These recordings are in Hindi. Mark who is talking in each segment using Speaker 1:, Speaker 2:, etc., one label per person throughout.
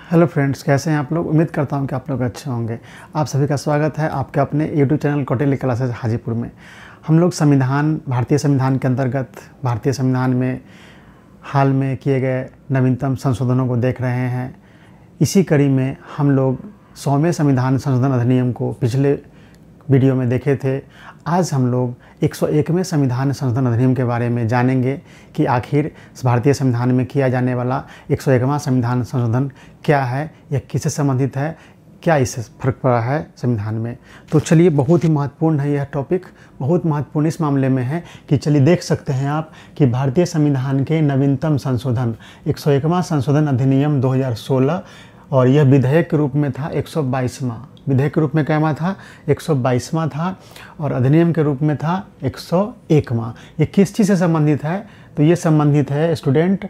Speaker 1: हेलो फ्रेंड्स, कैसे हैं आप लोग। उम्मीद करता हूं कि आप लोग अच्छे होंगे। आप सभी का स्वागत है आपके अपने YouTube channel Kautilya classes Hajipur में। हम लोग भारतीय संविधान के अंतर्गत भारतीय संविधान में हाल में किए गए नवीनतम संशोधनों को देख रहे हैं। इसी कड़ी में हम लोग 100वें संविधान संशोधन अधिनियम को पिछले वीडियो में देखे थे। आज हम लोग 101वें संविधान संशोधन अधिनियम के बारे में जानेंगे कि आखिर भारतीय संविधान में किया जाने वाला 101वां संविधान संशोधन क्या है, यह किससे संबंधित है, क्या इससे फर्क पड़ा है संविधान में। तो चलिए, बहुत ही महत्वपूर्ण है यह टॉपिक। बहुत महत्वपूर्ण इस मामले में है कि चलिए देख सकते हैं आप कि भारतीय संविधान के नवीनतम संशोधन 101वां संशोधन अधिनियम 2016 और यह विधेयक के रूप में था 122वां। विधेयक के रूप में क्या था, 122वां था, और अधिनियम के रूप में था 101वां। ये किस चीज़ से संबंधित है? तो ये संबंधित है स्टूडेंट,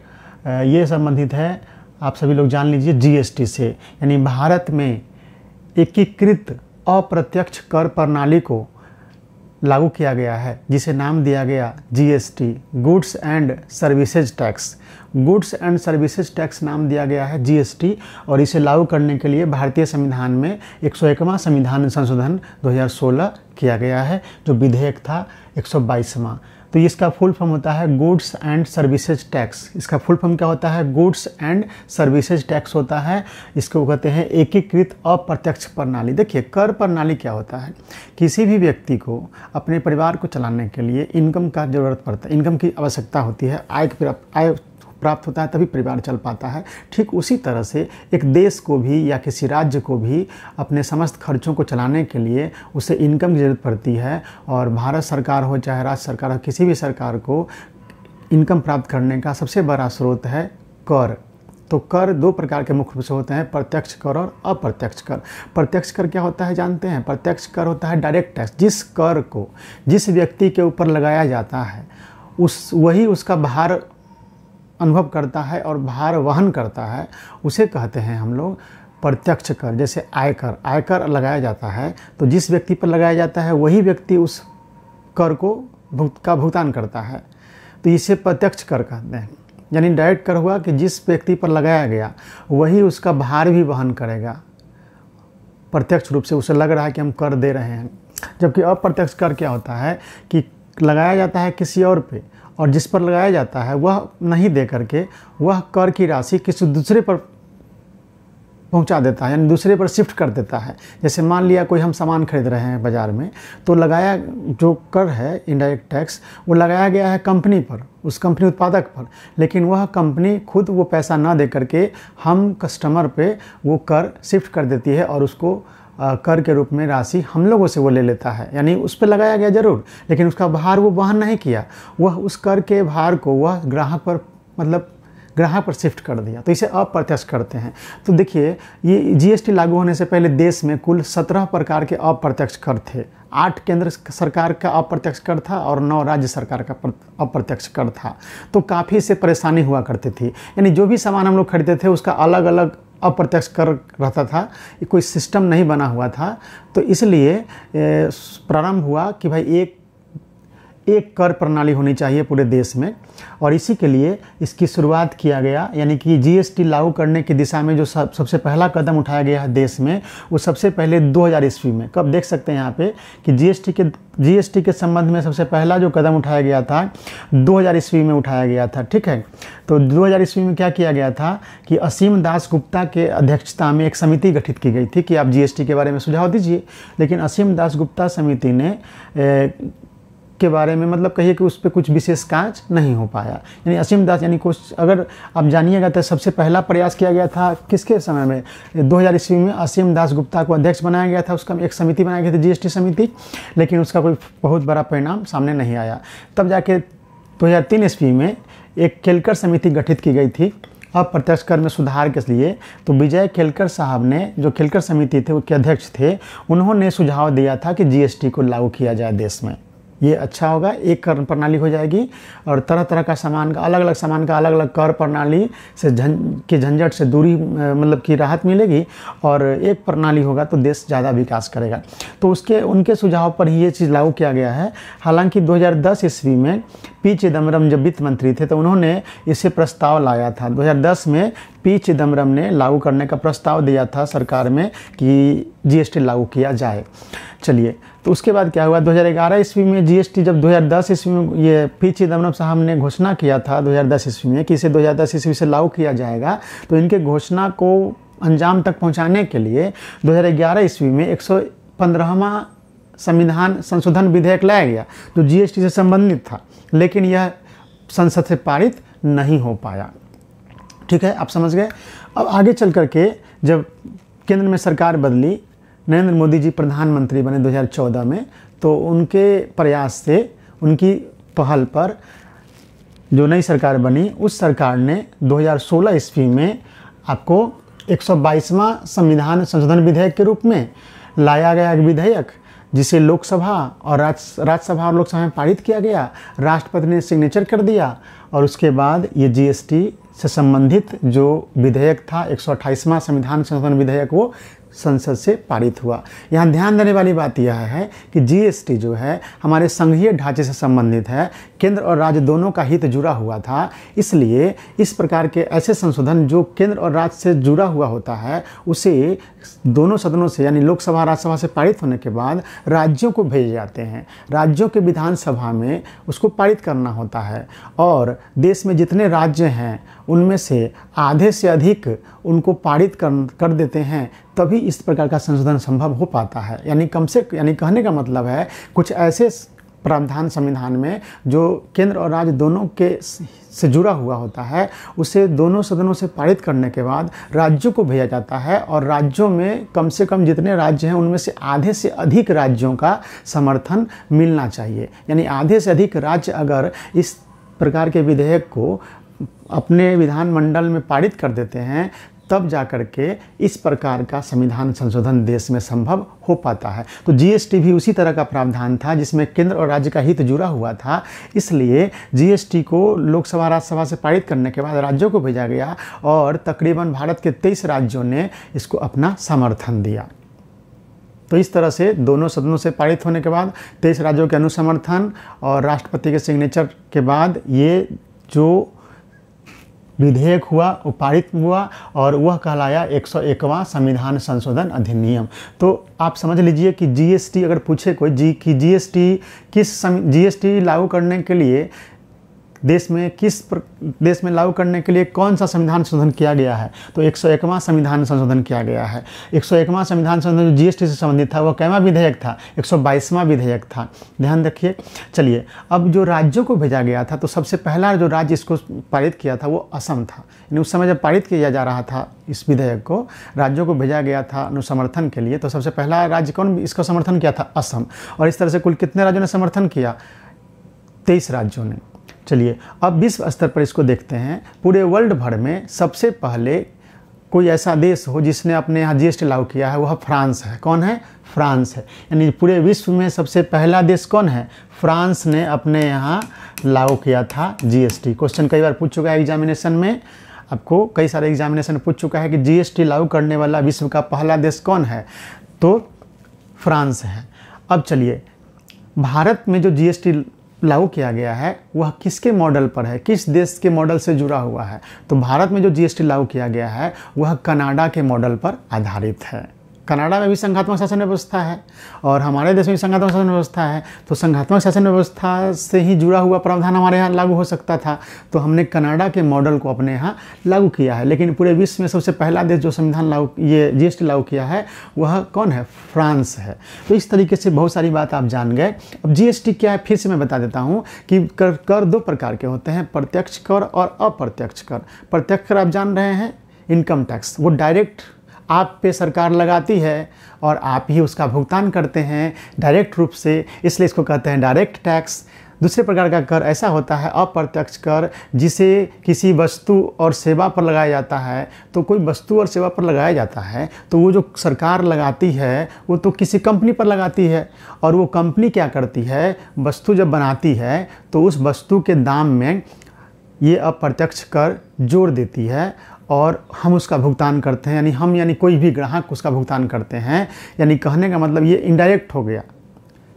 Speaker 1: ये संबंधित है, आप सभी लोग जान लीजिए, जीएसटी से। यानी भारत में एकीकृत अप्रत्यक्ष कर प्रणाली को लागू किया गया है, जिसे नाम दिया गया GST, goods and services tax. Goods and services tax नाम दिया गया है जीएसटी, और इसे लागू करने के लिए भारतीय संविधान में 101वां संविधान संशोधन 2016 किया गया है, जो विधेयक था 122वां। तो इसका फुल फॉर्म होता है गुड्स एंड सर्विसेज टैक्स। इसका फुल फॉर्म क्या होता है? गुड्स एंड सर्विसेज टैक्स होता है। इसको कहते हैं एकीकृत अप्रत्यक्ष प्रणाली। देखिए, कर प्रणाली क्या होता है? किसी भी व्यक्ति को अपने परिवार को चलाने के लिए इनकम का ज़रूरत पड़ता है, इनकम की आवश्यकता होती है, आय प्राप्त होता है, तभी परिवार चल पाता है। ठीक उसी तरह से एक देश को भी या किसी राज्य को भी अपने समस्त खर्चों को चलाने के लिए उसे इनकम की ज़रूरत पड़ती है। और भारत सरकार हो चाहे राज्य सरकार हो, किसी भी सरकार को इनकम प्राप्त करने का सबसे बड़ा स्रोत है कर। तो कर दो प्रकार के मुख्य रूप से होते हैं, प्रत्यक्ष कर और अप्रत्यक्ष कर। प्रत्यक्ष कर क्या होता है जानते हैं? प्रत्यक्ष कर होता है डायरेक्ट टैक्स। जिस कर को जिस व्यक्ति के ऊपर लगाया जाता है वही उसका भार अनुभव करता है और भार वहन करता है, उसे कहते हैं हम लोग प्रत्यक्ष कर। जैसे आयकर लगाया जाता है, तो जिस व्यक्ति पर लगाया जाता है वही व्यक्ति उस कर को भुगतान करता है, तो इसे प्रत्यक्ष कर कहते हैं। यानी डायरेक्ट कर हुआ कि जिस व्यक्ति पर लगाया गया वही उसका भार भी वहन करेगा, प्रत्यक्ष रूप से उसे लग रहा है कि हम कर दे रहे हैं। जबकि अप्रत्यक्ष कर क्या होता है कि लगाया जाता है किसी और पे, और जिस पर लगाया जाता है वह नहीं दे करके वह कर की राशि किसी दूसरे पर पहुंचा देता है, यानी दूसरे पर शिफ्ट कर देता है। जैसे मान लिया कोई हम सामान खरीद रहे हैं बाज़ार में, तो लगाया जो कर है इनडायरेक्ट टैक्स, वो लगाया गया है कंपनी पर, उस कंपनी उत्पादक पर, लेकिन वह कंपनी खुद वो पैसा ना दे करके हम कस्टमर पे वो कर शिफ्ट कर देती है, और उसको कर के रूप में राशि हम लोगों से वो ले लेता है। यानी उस पर लगाया गया जरूर, लेकिन उसका भार वो वहन नहीं किया, वह उस कर के भार को वह ग्राहक पर शिफ्ट कर दिया। तो इसे अप्रत्यक्ष करते हैं। तो देखिए, ये जीएसटी लागू होने से पहले देश में कुल 17 प्रकार के अप्रत्यक्ष कर थे। 8 केंद्र सरकार का अप्रत्यक्ष कर था और 9 राज्य सरकार का अप्रत्यक्ष कर था। तो काफ़ी से परेशानी हुआ करती थी। यानी जो भी सामान हम लोग खरीदते थे उसका अलग अलग अप्रत्यक्ष कर रहता था, कोई सिस्टम नहीं बना हुआ था। तो इसलिए प्रारंभ हुआ कि भाई एक कर प्रणाली होनी चाहिए पूरे देश में, और इसी के लिए इसकी शुरुआत किया गया। यानी कि जीएसटी लागू करने की दिशा में जो सबसे पहला कदम उठाया गया है देश में, वो सबसे पहले 2000 ईस्वी में। कब देख सकते हैं यहाँ पे कि जीएसटी के संबंध में सबसे पहला जो कदम उठाया गया था 2000 ईस्वी में उठाया गया था। ठीक है, तो 2000 ईस्वी में क्या किया गया था कि असीम दास गुप्ता के अध्यक्षता में एक समिति गठित की गई थी कि आप जीएसटी के बारे में सुझाव दीजिए। लेकिन असीम दास गुप्ता समिति ने के बारे में मतलब कहिए कि उस पर कुछ विशेष कार्य नहीं हो पाया। यानी असीम दास, यानी कुछ अगर आप जानिएगा तो सबसे पहला प्रयास किया गया था किसके समय में? 2000 ईस्वी में असीम दास गुप्ता को अध्यक्ष बनाया गया था, उसका एक समिति बनाई गई थी, जीएसटी समिति, लेकिन उसका कोई बहुत बड़ा परिणाम सामने नहीं आया। तब जाके 2003 ईस्वी में एक केलकर समिति गठित की गई थी अप्रत्यक्ष कर में सुधार के लिए। तो विजय केलकर साहब ने, जो केलकर समिति थे उसके अध्यक्ष थे, उन्होंने सुझाव दिया था कि जीएसटी को लागू किया जाए देश में। ये अच्छा होगा, एक कर प्रणाली हो जाएगी और तरह तरह का सामान का अलग अलग कर प्रणाली से झंझट से दूरी मतलब की राहत मिलेगी, और एक प्रणाली होगा तो देश ज़्यादा विकास करेगा। तो उनके सुझाव पर ही ये चीज़ लागू किया गया है। हालांकि 2010 ईस्वी में पी चिदम्बरम जब वित्त मंत्री थे तो उन्होंने इसे प्रस्ताव लाया था। 2010 में पी चिदम्बरम ने लागू करने का प्रस्ताव दिया था सरकार में कि जीएसटी लागू किया जाए। चलिए, तो उसके बाद क्या हुआ, 2011 ईस्वी में जीएसटी, जब 2010 ईस्वी में ये पी चिदम्बरम साहब ने घोषणा किया था 2010 ईस्वी में कि इसे 2010 ईस्वी से लागू किया जाएगा, तो इनके घोषणा को अंजाम तक पहुंचाने के लिए 2011 ईस्वी में 115वां संविधान संशोधन विधेयक लाया गया जो जीएसटी से संबंधित था, लेकिन यह संसद से पारित नहीं हो पाया। ठीक है, आप समझ गए। अब आगे चल करके जब केंद्र में सरकार बदली, नरेंद्र मोदी जी प्रधानमंत्री बने 2014 में, तो उनके प्रयास से, उनकी पहल पर जो नई सरकार बनी, उस सरकार ने 2016 ईस्वी में आपको 122वां संविधान संशोधन विधेयक के रूप में लाया गया एक विधेयक, जिसे लोकसभा और राज्यसभा और लोकसभा में पारित किया गया, राष्ट्रपति ने सिग्नेचर कर दिया, और उसके बाद ये जीएसटी से संबंधित जो विधेयक था 128वां संविधान संशोधन विधेयक वो संसद से पारित हुआ। यहाँ ध्यान देने वाली बात यह है कि जीएसटी जो है हमारे संघीय ढांचे से संबंधित है, केंद्र और राज्य दोनों का हित जुड़ा हुआ था, इसलिए इस प्रकार के ऐसे संशोधन जो केंद्र और राज्य से जुड़ा हुआ होता है उसे दोनों सदनों से यानी लोकसभा राज्यसभा से पारित होने के बाद राज्यों को भेजे जाते हैं, राज्यों के विधानसभा में उसको पारित करना होता है, और देश में जितने राज्य हैं उनमें से आधे से अधिक उनको पारित कर देते हैं, तभी इस प्रकार का संशोधन संभव हो पाता है। यानी कहने का मतलब है कुछ ऐसे प्रावधान संविधान में जो केंद्र और राज्य दोनों के से जुड़ा हुआ होता है, उसे दोनों सदनों से पारित करने के बाद राज्यों को भेजा जाता है, और राज्यों में कम से कम जितने राज्य हैं उनमें से आधे से अधिक राज्यों का समर्थन मिलना चाहिए। यानी आधे से अधिक राज्य अगर इस प्रकार के विधेयक को अपने विधानमंडल में पारित कर देते हैं, तब जाकर के इस प्रकार का संविधान संशोधन देश में संभव हो पाता है। तो जीएसटी भी उसी तरह का प्रावधान था जिसमें केंद्र और राज्य का हित जुड़ा हुआ था, इसलिए जीएसटी को लोकसभा राज्यसभा से पारित करने के बाद राज्यों को भेजा गया, और तकरीबन भारत के 23 राज्यों ने इसको अपना समर्थन दिया। तो इस तरह से दोनों सदनों से पारित होने के बाद 23 राज्यों के अनुसमर्थन और राष्ट्रपति के सिग्नेचर के बाद ये जो विधेयक हुआ वो पारित हुआ, और वह कहलाया 101वां संविधान संशोधन अधिनियम। तो आप समझ लीजिए कि जीएसटी अगर पूछे कोई जीएसटी लागू करने के लिए देश में लागू करने के लिए कौन सा संविधान संशोधन किया गया है, तो 101वां संविधान संशोधन किया गया है। 101वां संविधान संशोधन जो जीएसटी से संबंधित था वह कैवा विधेयक था, 122वां विधेयक था, ध्यान रखिए। चलिए, अब जो राज्यों को भेजा गया था, तो सबसे पहला जो राज्य इसको पारित किया था वो असम था। यानी उस समय जब पारित किया जा रहा था इस विधेयक को, राज्यों को भेजा गया था अनुसमर्थन के लिए, तो सबसे पहला राज्य कौन इसका समर्थन किया था, असम। और इस तरह से कुल कितने राज्यों ने समर्थन किया, 23 राज्यों ने। चलिए, अब विश्व स्तर पर इसको देखते हैं। पूरे वर्ल्ड भर में सबसे पहले कोई ऐसा देश हो जिसने अपने यहाँ जीएसटी लागू किया है, वह फ्रांस है। कौन है, फ्रांस है। यानी पूरे विश्व में सबसे पहला देश कौन है, फ्रांस ने अपने यहाँ लागू किया था जीएसटी। क्वेश्चन कई बार पूछ चुका है एग्जामिनेशन में, आपको कई सारे एग्जामिनेशन में पूछ चुका है कि जीएसटी लागू करने वाला विश्व का पहला देश कौन है, तो फ्रांस है। अब चलिए, भारत में जो जीएसटी लागू किया गया है वह किसके मॉडल पर है, किस देश के मॉडल से जुड़ा हुआ है, तो भारत में जो जीएसटी लागू किया गया है वह कनाडा के मॉडल पर आधारित है। कनाडा में भी संघात्मक शासन व्यवस्था है और हमारे देश में भी संघात्मक शासन व्यवस्था है, तो संघात्मक शासन व्यवस्था से ही जुड़ा हुआ प्रावधान हमारे यहाँ लागू हो सकता था, तो हमने कनाडा के मॉडल को अपने यहाँ लागू किया है। लेकिन पूरे विश्व में सबसे पहला देश जो संविधान ये जीएसटी लागू किया है वह कौन है, फ्रांस है। तो इस तरीके से बहुत सारी बात आप जान गए। अब जीएसटी क्या है फिर से मैं बता देता हूँ कि कर दो प्रकार के होते हैं, प्रत्यक्ष कर और अप्रत्यक्ष कर। प्रत्यक्ष कर आप जान रहे हैं, इनकम टैक्स, वो डायरेक्ट आप पे सरकार लगाती है और आप ही उसका भुगतान करते हैं डायरेक्ट रूप से, इसलिए इसको कहते हैं डायरेक्ट टैक्स। दूसरे प्रकार का कर ऐसा होता है अप्रत्यक्ष कर, जिसे किसी वस्तु और सेवा पर लगाया जाता है। तो कोई वस्तु और सेवा पर लगाया जाता है तो वो जो सरकार लगाती है वो तो किसी कंपनी पर लगाती है, और वो कंपनी क्या करती है, वस्तु जब बनाती है तो उस वस्तु के दाम में ये अप्रत्यक्ष कर जोड़ देती है और हम उसका भुगतान करते हैं। यानी कोई भी ग्राहक उसका भुगतान करते हैं। यानी कहने का मतलब ये इनडायरेक्ट हो गया,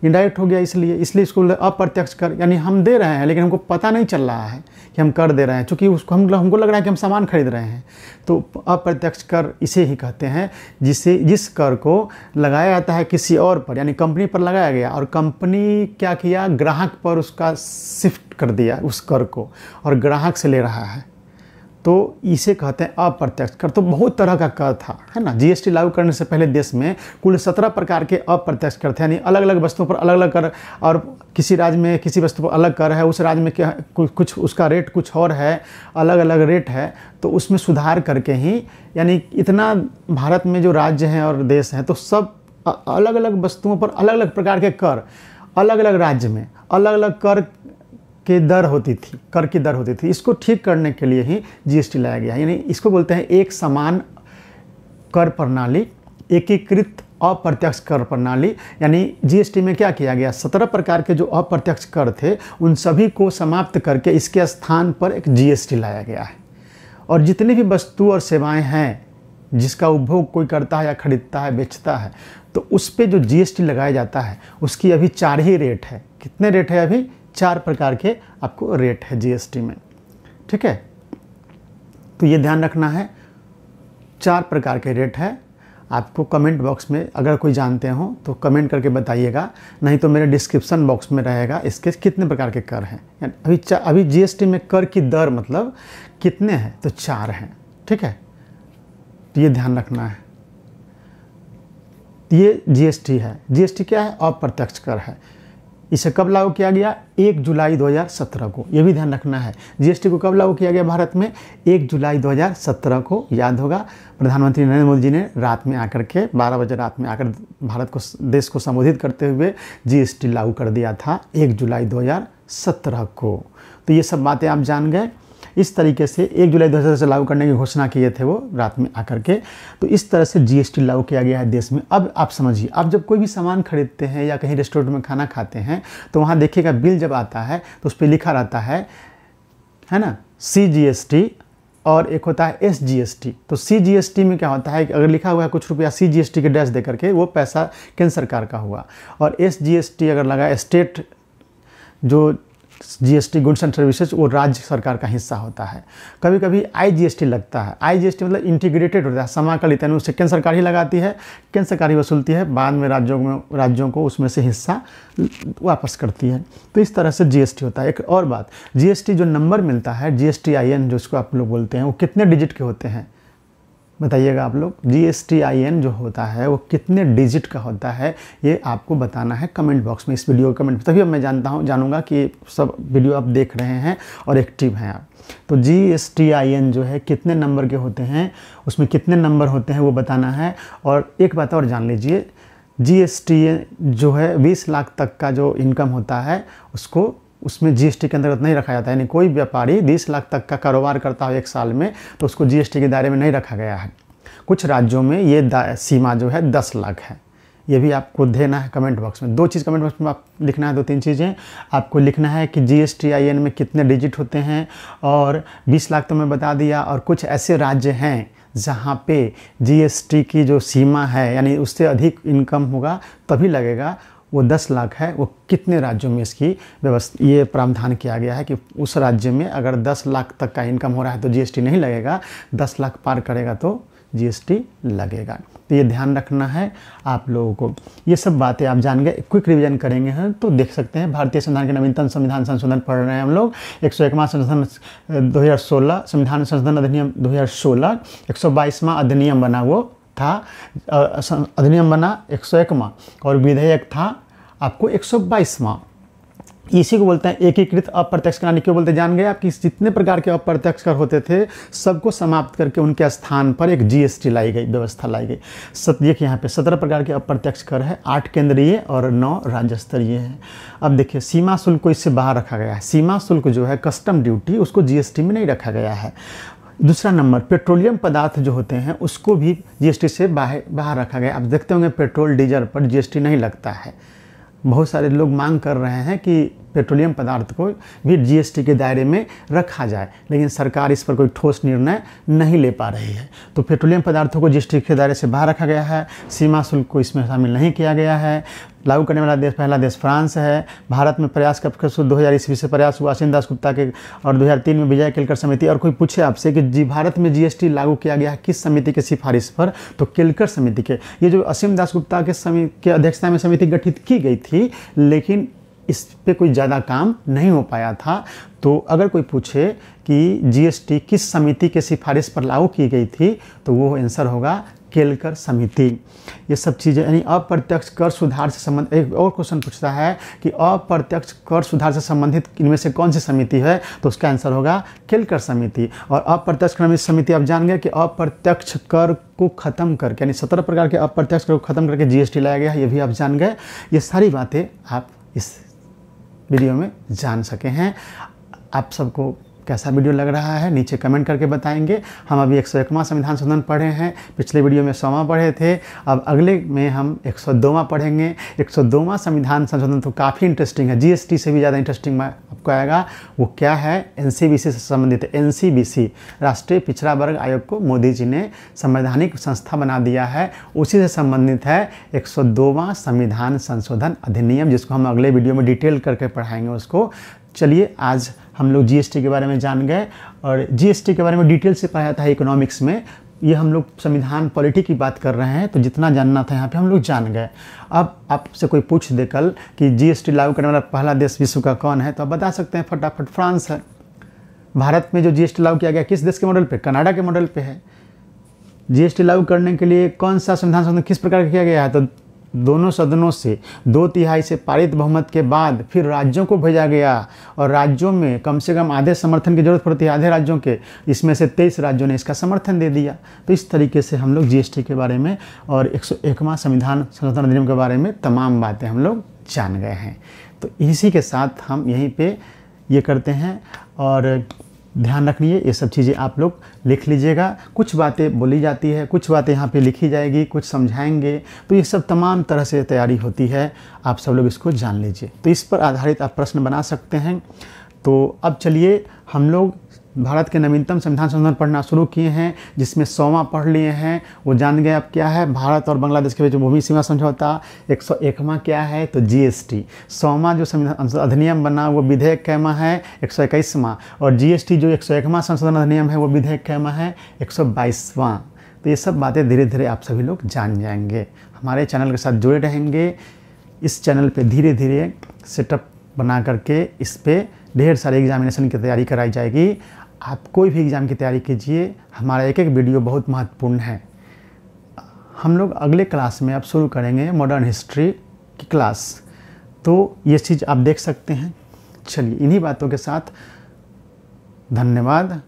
Speaker 1: इनडायरेक्ट हो गया, इसलिए इसको अप्रत्यक्ष कर, यानी हम दे रहे हैं लेकिन हमको पता नहीं चल रहा है कि हम कर दे रहे हैं, क्योंकि उसको हमको लग रहा है कि हम सामान खरीद रहे हैं। तो अप्रत्यक्ष कर इसे ही कहते हैं, जिस कर को लगाया जाता है किसी और पर, यानी कंपनी पर लगाया गया और कंपनी क्या किया, ग्राहक पर उसका शिफ्ट कर दिया उस कर को, और ग्राहक से ले रहा है, तो इसे कहते हैं अप्रत्यक्ष कर। तो बहुत तरह का कर था, है ना। जीएसटी लागू करने से पहले देश में कुल 17 प्रकार के अप्रत्यक्ष कर थे, यानी अलग अलग वस्तुओं पर अलग अलग कर, और किसी राज्य में किसी वस्तु पर अलग कर है, उस राज्य में क्या कुछ उसका रेट कुछ और है, अलग अलग रेट है, तो उसमें सुधार करके ही, यानी इतना भारत में जो राज्य हैं और देश हैं, तो सब अलग अलग वस्तुओं पर अलग अलग प्रकार के कर, अलग अलग राज्य में अलग अलग कर की दर होती थी। इसको ठीक करने के लिए ही जीएसटी लाया गया, यानी इसको बोलते हैं एक समान कर प्रणाली, एकीकृत अप्रत्यक्ष कर प्रणाली। यानी जीएसटी में क्या किया गया, 17 प्रकार के जो अप्रत्यक्ष कर थे उन सभी को समाप्त करके इसके स्थान पर एक जीएसटी लाया गया है। और जितनी भी वस्तु और सेवाएं हैं जिसका उपभोग कोई करता है या खरीदता है, बेचता है, तो उस पर जो जीएसटी लगाया जाता है उसकी अभी 4 ही रेट है। कितने रेट है अभी? 4 प्रकार के आपको रेट है जीएसटी में, ठीक है। तो ये ध्यान रखना है, 4 प्रकार के रेट है। आपको कमेंट बॉक्स में अगर कोई जानते हो तो कमेंट करके बताइएगा, नहीं तो मेरे डिस्क्रिप्शन बॉक्स में रहेगा इसके कितने प्रकार के कर हैं। अभी जीएसटी में कर की दर मतलब कितने हैं, तो 4 हैं, ठीक है। तो ये ध्यान रखना है। ये जीएसटी है। जीएसटी क्या है? अप्रत्यक्ष कर है। इसे कब लागू किया गया? 1 जुलाई 2017 को। ये भी ध्यान रखना है। जीएसटी को कब लागू किया गया भारत में? 1 जुलाई 2017 को। याद होगा, प्रधानमंत्री नरेंद्र मोदी जी ने रात में आकर के 12 बजे रात में आकर भारत को, देश को संबोधित करते हुए जीएसटी लागू कर दिया था 1 जुलाई 2017 को। तो ये सब बातें आप जान गए। इस तरीके से 1 जुलाई 2017 से लागू करने की घोषणा किए थे वो रात में आकर के। तो इस तरह से जीएसटी लागू किया गया है देश में। अब आप समझिए, आप जब कोई भी सामान खरीदते हैं या कहीं रेस्टोरेंट में खाना खाते हैं तो वहाँ देखिएगा बिल जब आता है तो उस पर लिखा रहता है ना, CGST, और एक होता है SGST। तो CGST में क्या होता है कि अगर लिखा हुआ है कुछ रुपया CGST के डैश दे करके, वो पैसा केंद्र सरकार का हुआ। और SGST अगर लगा, स्टेट जो जीएसटी गुड्स एंड सर्विसेज, वो राज्य सरकार का हिस्सा होता है। कभी कभी IGST लगता है। IGST मतलब इंटीग्रेटेड होता है, समाकलित, यानी उसे केंद्र सरकार ही लगाती है, केंद्र सरकार ही वसूलती है, बाद में राज्यों को उसमें से हिस्सा वापस करती है। तो इस तरह से जीएसटी होता है। एक और बात, जीएसटी जो नंबर मिलता है, GSTIN जो इसको आप लोग बोलते हैं, वो कितने डिजिट के होते हैं बताइएगा आप लोग। GSTIN जो होता है वो कितने डिजिट का होता है, ये आपको बताना है कमेंट बॉक्स में, इस वीडियो के कमेंट। तभी अब मैं जानूंगा कि सब वीडियो आप देख रहे हैं और एक्टिव हैं आप। तो GSTIN जो है कितने नंबर के होते हैं, उसमें कितने नंबर होते हैं वो बताना है। और एक बात और जान लीजिए, GST जो है 20 लाख तक का जो इनकम होता है उसको उसमें जीएसटी के अंतर्गत नहीं रखा जाता है। यानी कोई व्यापारी 20 लाख तक का कारोबार करता हो एक साल में तो उसको जीएसटी के दायरे में नहीं रखा गया है। कुछ राज्यों में ये सीमा जो है 10 लाख है। ये भी आपको देना है कमेंट बॉक्स में। 2 चीज़ कमेंट बॉक्स में आप लिखना है, 2-3 चीज़ें आपको लिखना है कि GSTIN में कितने डिजिट होते हैं। और 20 लाख तो मैं बता दिया। और कुछ ऐसे राज्य हैं जहाँ पे जीएसटी की जो सीमा है, यानी उससे अधिक इनकम होगा तभी लगेगा, वो 10 लाख है। वो कितने राज्यों में इसकी व्यवस्था, ये प्रावधान किया गया है कि उस राज्य में अगर 10 लाख तक का इनकम हो रहा है तो जीएसटी नहीं लगेगा, 10 लाख पार करेगा तो जीएसटी लगेगा। तो ये ध्यान रखना है आप लोगों को। ये सब बातें आप जान गए। क्विक रिवीजन करेंगे हैं तो देख सकते हैं, भारतीय संविधान के नवीनतम संविधान संशोधन पढ़ रहे हैं हम लोग। 101वां संशोधन 2016, संविधान संशोधन अधिनियम 2016, 122वां अधिनियम बना, वो था अधिनियम बना 101वां, और विधेयक था आपको 122वां। इसी को बोलते हैं एकीकृत अप्रत्यक्ष कर। क्यों बोलते, जान गए आप कि जितने प्रकार के अप्रत्यक्ष कर होते थे सबको समाप्त करके उनके स्थान पर एक जीएसटी लाई गई, व्यवस्था लाई गई। देखिए यहाँ पे 17 प्रकार के अप्रत्यक्ष कर है, 8 केंद्रीय और 9 राज्य स्तरीय है। अब देखिए, सीमा शुल्क को इससे बाहर रखा गया है। सीमा शुल्क जो है कस्टम ड्यूटी, उसको जीएसटी में नहीं रखा गया है। दूसरा नंबर, पेट्रोलियम पदार्थ जो होते हैं उसको भी जीएसटी से बाहर रखा गया। आप देखते होंगे पेट्रोल डीजल पर जीएसटी नहीं लगता है। बहुत सारे लोग मांग कर रहे हैं कि पेट्रोलियम पदार्थ को भी जीएसटी के दायरे में रखा जाए, लेकिन सरकार इस पर कोई ठोस निर्णय नहीं ले पा रही है। तो पेट्रोलियम पदार्थों को जीएसटी के दायरे से बाहर रखा गया है। सीमा शुल्क को इसमें शामिल नहीं किया गया है। लागू करने वाला देश पहला देश फ्रांस है। भारत में प्रयास कब 2000 ईस्वी से प्रयास हुआ, असीम दास गुप्ता के, और 2003 में विजय केलकर समिति। और कोई पूछे आपसे कि जी भारत में जीएसटी लागू किया गया है किस समिति के सिफारिश पर, तो केलकर समिति के। ये जो असीम दास गुप्ता के अध्यक्षता में समिति गठित की गई थी, लेकिन इस पे कोई ज़्यादा काम नहीं हो पाया था। तो अगर कोई पूछे कि जीएसटी किस समिति के सिफारिश पर लागू की गई थी, तो वो आंसर होगा केलकर समिति। ये सब चीज़ें यानी अप्रत्यक्ष कर सुधार से संबंधित। एक और क्वेश्चन पूछता है कि अप्रत्यक्ष कर सुधार से संबंधित इनमें से कौन सी समिति है, तो उसका आंसर होगा केलकर समिति। और अप्रत्यक्ष कर समिति आप जान गए कि अप्रत्यक्ष कर को खत्म करके, यानी 17 प्रकार के अप्रत्यक्ष कर को खत्म करके जीएसटी लाया गया है, ये भी आप जान गए। ये सारी बातें आप इस वीडियो में जान सके हैं। आप सबको कैसा वीडियो लग रहा है नीचे कमेंट करके बताएंगे। हम अभी 101वां संविधान संशोधन पढ़े हैं, पिछले वीडियो में 100वां पढ़े थे, अब अगले में हम 102वां पढ़ेंगे। 102वां संविधान संशोधन तो काफ़ी इंटरेस्टिंग है, जीएसटी से भी ज़्यादा इंटरेस्टिंग आपको आएगा। वो क्या है, एनसीबीसी से संबंधित है। एनसीबीसी राष्ट्रीय पिछड़ा वर्ग आयोग को मोदी जी ने संवैधानिक संस्था बना दिया है, उसी से संबंधित है 102वां संविधान संशोधन अधिनियम, जिसको हम अगले वीडियो में डिटेल करके पढ़ाएंगे उसको। चलिए आज हम लोग जीएसटी के बारे में जान गए, और जीएसटी के बारे में डिटेल से पढ़ाया था इकोनॉमिक्स में। ये हम लोग संविधान पॉलिटी की बात कर रहे हैं, तो जितना जानना था यहाँ पे हम लोग जान गए। अब आपसे कोई पूछ दे कल कि जीएसटी लागू करने वाला पहला देश विश्व का कौन है, तो आप बता सकते हैं फटाफट फ्रांस है। भारत में जो जीएसटी लागू किया गया किस देश के मॉडल पे, कनाडा के मॉडल पे है। जीएसटी लागू करने के लिए कौन सा संविधान संशोधन किस प्रकार का किया गया है, तो दोनों सदनों से 2/3 से पारित बहुमत के बाद फिर राज्यों को भेजा गया, और राज्यों में कम से कम आधे समर्थन की जरूरत पड़ती है, आधे राज्यों के, इसमें से 23 राज्यों ने इसका समर्थन दे दिया। तो इस तरीके से हम लोग जीएसटी के बारे में और 101वां संविधान संशोधन अधिनियम के बारे में तमाम बातें हम लोग जान गए हैं। तो इसी के साथ हम यहीं पर ये करते हैं, और ध्यान रखिए ये सब चीज़ें आप लोग लिख लीजिएगा। कुछ बातें बोली जाती है, कुछ बातें यहाँ पे लिखी जाएगी, कुछ समझाएंगे, तो ये सब तमाम तरह से तैयारी होती है, आप सब लोग इसको जान लीजिए। तो इस पर आधारित आप प्रश्न बना सकते हैं। तो अब चलिए हम लोग भारत के नवीनतम संविधान संशोधन पढ़ना शुरू किए हैं, जिसमें 100वां पढ़ लिए हैं। वो जान गए अब क्या है, भारत और बांग्लादेश के बीच भूमि सीमा समझौता। 101वां क्या है, तो जीएसटी। 100वां जो संविधान अधिनियम बना वो विधेयक कैमा है, 121वां। और जीएसटी जो 101वां संशोधन अधिनियम है वो विधेयक कैमा है, 122वां। तो ये सब बातें धीरे धीरे आप सभी लोग जान जाएंगे। हमारे चैनल के साथ जुड़े रहेंगे। इस चैनल पर धीरे धीरे सेटअप बना करके इस पर ढेर सारे एग्जामिनेशन की तैयारी कराई जाएगी। आप कोई भी एग्ज़ाम की तैयारी कीजिए, हमारा एक एक वीडियो बहुत महत्वपूर्ण है। हम लोग अगले क्लास में अब शुरू करेंगे मॉडर्न हिस्ट्री की क्लास, तो ये चीज़ आप देख सकते हैं। चलिए इन्हीं बातों के साथ धन्यवाद।